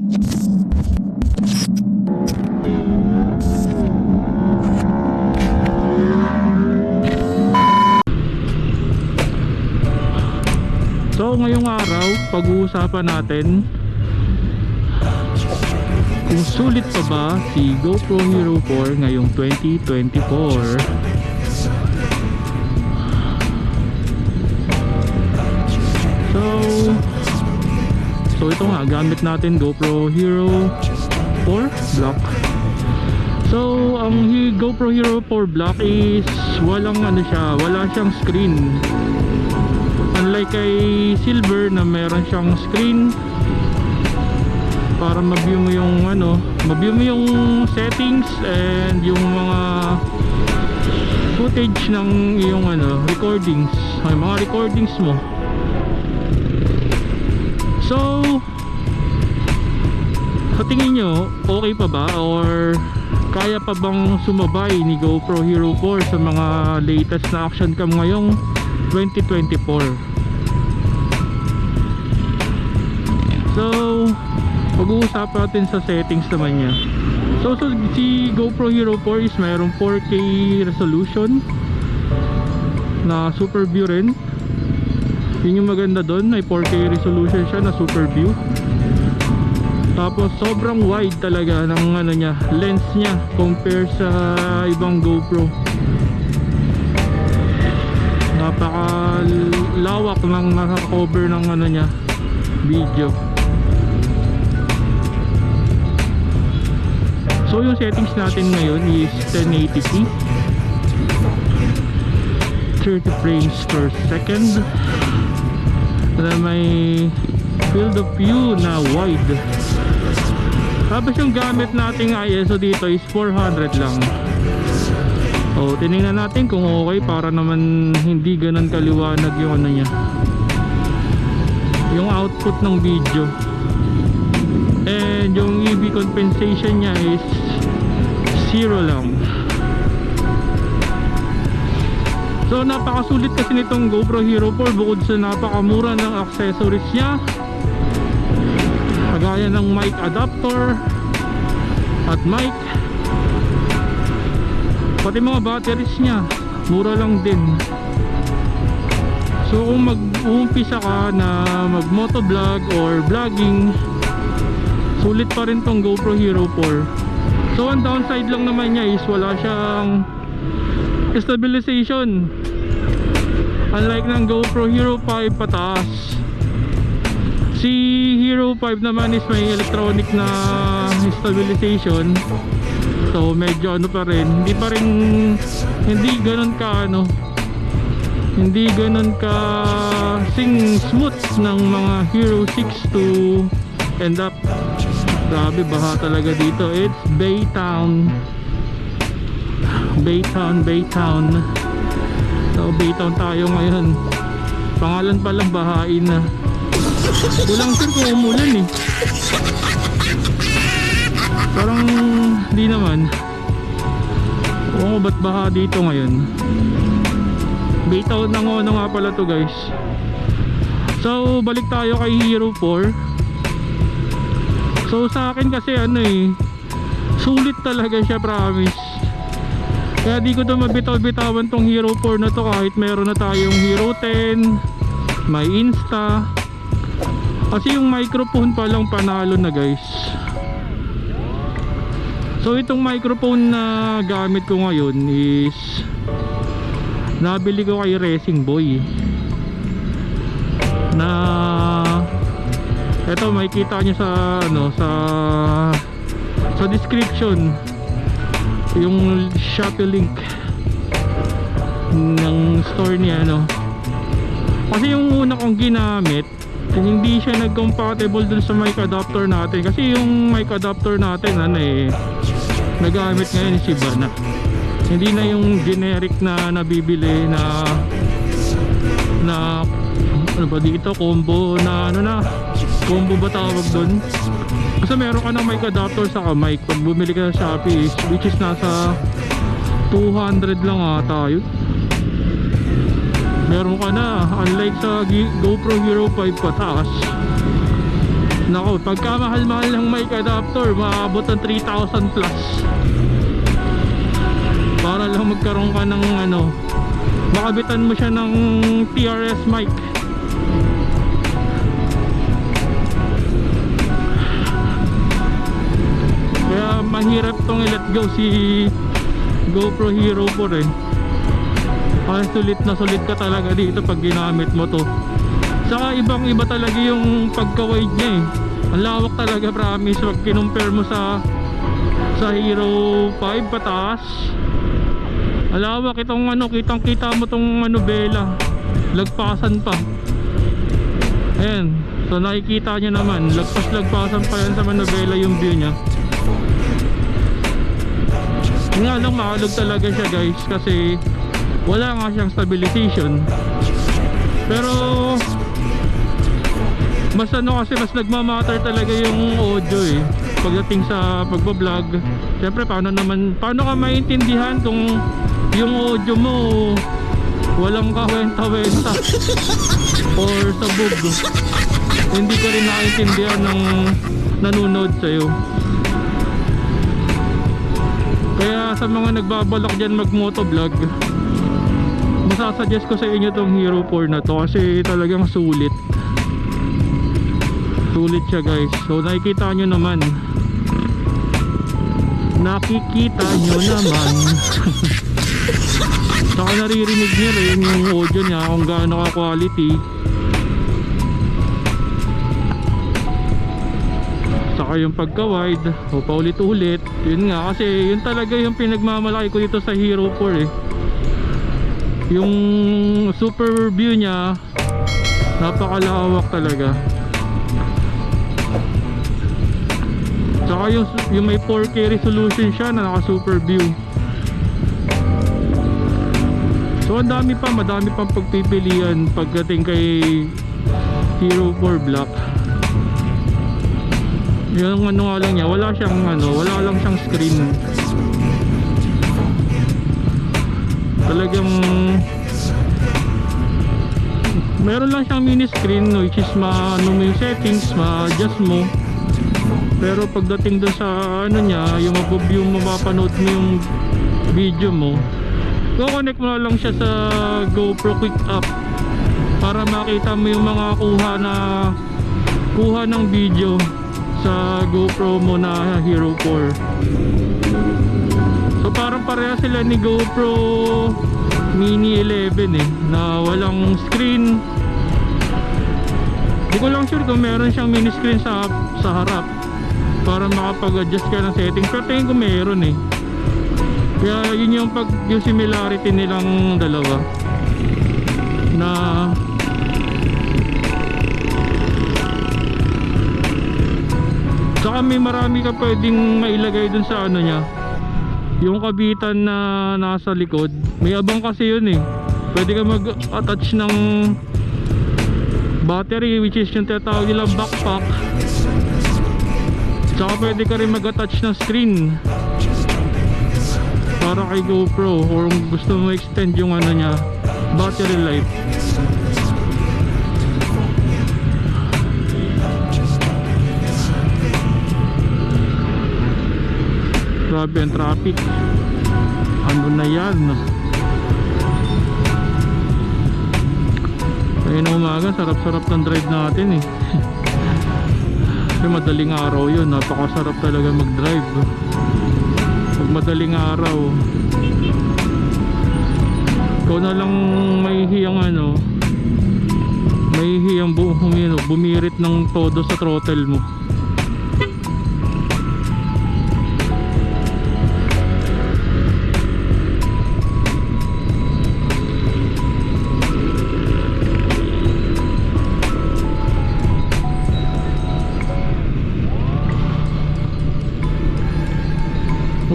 So ngayong araw, pag-uusapan natin kung sulit pa ba si GoPro Hero 4 ngayong 2024. So ito nga, gamit natin GoPro Hero 4 Black. So ang GoPro Hero 4 Black is walang ano siya, wala siyang screen. Unlike kay Silver na meron siyang screen para ma-view mo yung ano, ma-view mo yung settings and yung mga footage ng iyong ano, recordings, ay mga recordings mo. So sa tingin nyo, okay pa ba or kaya pa bang sumabay ni GoPro Hero 4 sa mga latest na action cam ngayong 2024? So pag-uusapan natin sa settings naman niya. So si GoPro Hero 4 is mayroong 4K resolution na super view rin. Yun yung maganda doon, may 4K resolution siya na super view. Tapos sobrang wide talaga ng ano niya, lens niya compare sa ibang GoPro. Napaka lawak ng naka-cover ng ano niya, video. So yung settings natin ngayon is 1080p, 30 frames per second. And may field of view na wide. Tapos yung gamit nating ISO dito is 400 lang. So tinignan natin kung okay para naman hindi ganun kaliwanag yung ano niya, yung output ng video. And yung EV compensation niya is 0 lang. So napakasulit kasi nitong GoPro Hero 4 bukod sa napakamura ng accessories niya, kagaya ng mic adapter at mic, pati mga batteries niya mura lang din. So kung mag-uumpisa ka na mag-motovlog or vlogging, sulit pa rin tong GoPro Hero 4. So ang downside lang naman niya is wala siyang stabilization. Unlike ng GoPro Hero 5 pataas, si Hero 5 naman is may electronic na stabilization. So medyo ano pa rin, hindi ganun ka ano, hindi ganun ka smooth ng mga Hero 6 to end up. Grabe, baha talaga dito. It's Baytown. So Baytown tayo ngayon. Pangalan pa lang bahain na. Kulang sir kung umulan eh. Parang di naman. Oo, ba't baha dito ngayon? Baytown ng ano nga pala to guys. So balik tayo kay Hero 4. So sa akin kasi ano eh, sulit talaga siya, promise. Kaya di ko to mabitaw-bitawan tong Hero 4 na to kahit meron na tayong Hero 10, may Insta. Kasi yung microphone pa lang panalo na guys. So itong microphone na gamit ko ngayon is nabili ko kay Racing Boy. Na ito makikita nyo sa ano, sa description yung Shopee link ng store niya ano. Kasi yung una kong ginamit hindi siya nag-compatible dun sa mic adapter natin, kasi yung mic adapter natin ano eh, nagamit ngayon si Iba na, hindi na yung generic na nabibili na ano ba dito, combo na ano na, combo ba tawag dun? Kasi meron ka ng mic adapter sa mic pag bumili ka sa Shopee, which is nasa 200 lang ata yun. Meron ka na, unlike sa GoPro Hero 5 pataas. Nako, pagka mahal-mahal ng mic adapter, maabot ng 3,000 plus. Para lang magkaroon ka ng ano, makabitan mo siya ng TRS mic. Kaya mahirap tong i-let go si GoPro Hero 4 eh. Kaya sulit ka talaga dito pag ginamit mo to. Saka ibang iba talaga yung pagka-wide niya eh. Ang lawak talaga, promise. Pag kinumpare mo sa Hero 5 pataas, ang lawak. Itong ano, kitang kita mo tong ano, bela, lagpasan pa. Ayan, so nakikita nyo naman, lagpasan pa yan sa manobela yung view nya. Nga lang makalog talaga siya guys, kasi wala nga siyang stabilization. Pero mas ano, kasi mas nagmamatter talaga yung audio eh pagdating sa pagbablog. Siyempre paano ka maintindihan kung yung audio mo walang kawenta-wenta or sabog, hindi ka rin nakaintindihan ng nanonood sa'yo. Kaya sa mga nagbabalak dyan mag-motovlog, masasuggest ko sa inyo tong Hero 4 na to, kasi talagang sulit siya guys. So nakikita nyo naman saka naririnig nyo rin yung audio niya kung gaano ka quality. Saka yung pagka-wide o paulit-ulit, yun nga, kasi yun talaga yung pinagmamalaki ko dito sa Hero 4 eh. Yung super view niya napakalawak talaga. Saka yung may 4K resolution siya na naka super view. So madami pang pagpipilian pagdating kay Hero 4 Black. Yung ano nga lang niya, wala lang siyang screen. Talagang meron lang siyang mini screen, which is ano mo yung settings, ma-adjust mo. Pero pagdating doon sa ano niya, yung mag-view mo, mapapanood mo yung video mo, connect mo na lang siya sa GoPro Quick App para makita mo yung mga kuha ng video sa GoPro mo na Hero 4. So parang pareha sila ni GoPro Mini 11 eh, na walang screen. Di ko lang sure kung meron siyang mini screen sa harap para makapag-adjust ka ng setting, pero tingin ko meron eh. Kaya yun yung similarity nilang dalawa, na saka may marami ka pwedeng mailagay dun sa ano niya, yung kabitan na nasa likod. May abang kasi yun eh, pwede ka mag-attach ng battery, which is yung tinatawag nilang backpack. Saka pwede ka rin mag-attach ng screen para kay GoPro, or kung gusto mo extend yung ano niya, battery life. Grabe ang traffic. Ano na yan? Ayun na umaga, sarap-sarap ng drive natin eh. Kasi madaling araw yun, napakasarap talaga mag-drive. Pag madaling araw, ikaw na lang mahihiyang bumirit ng todo sa throttle mo.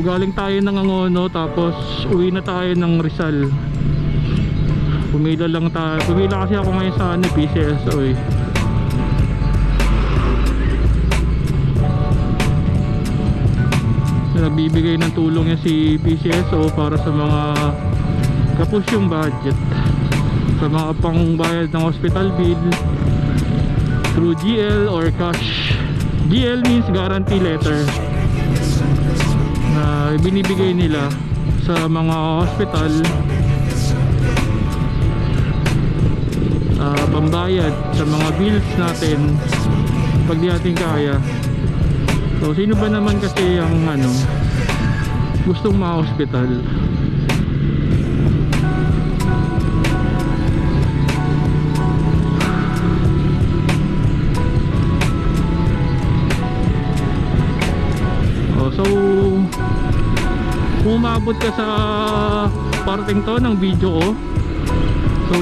Galing tayo ng Angono, tapos uwi na tayo ng Rizal. Pumila kasi ako ngayon sa PCSO eh. Nagbibigay ng tulong niya si PCSO para sa mga kapos yung budget, sa mga pangbayad ng hospital bill through GL or cash. GL means guarantee letter na binibigay nila sa mga hospital, pambayad sa mga bills natin pag di natin kaya. So sino ba naman kasi ang gustong ma-hospital? So kung umabot ka sa parting to ng video ko, so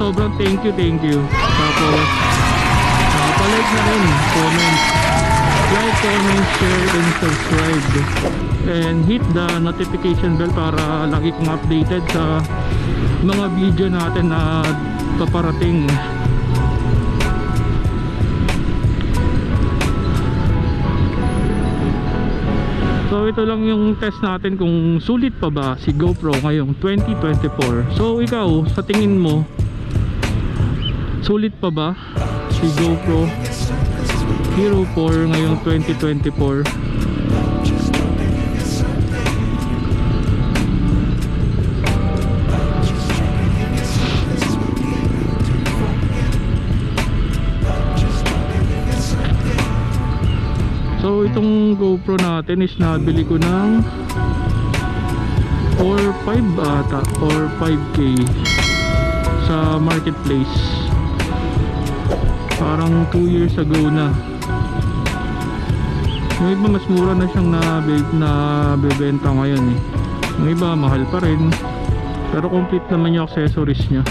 sobrang thank you. Tapos palike na rin, comment, like, comment, share, and subscribe, and hit the notification bell para lagi kong updated sa mga video natin na paparating. So ito lang yung test natin kung sulit pa ba si GoPro ngayong 2024. So ikaw, sa tingin mo, sulit pa ba si GoPro Hero 4 ngayong 2024? So itong GoPro natin is nabili ko ng 4.5 ata or 5K sa marketplace. Parang 2 years ago na. Yung iba mas mura na siyang nabebenta ngayon eh. Yung iba mahal pa rin, pero complete naman yung accessories niya.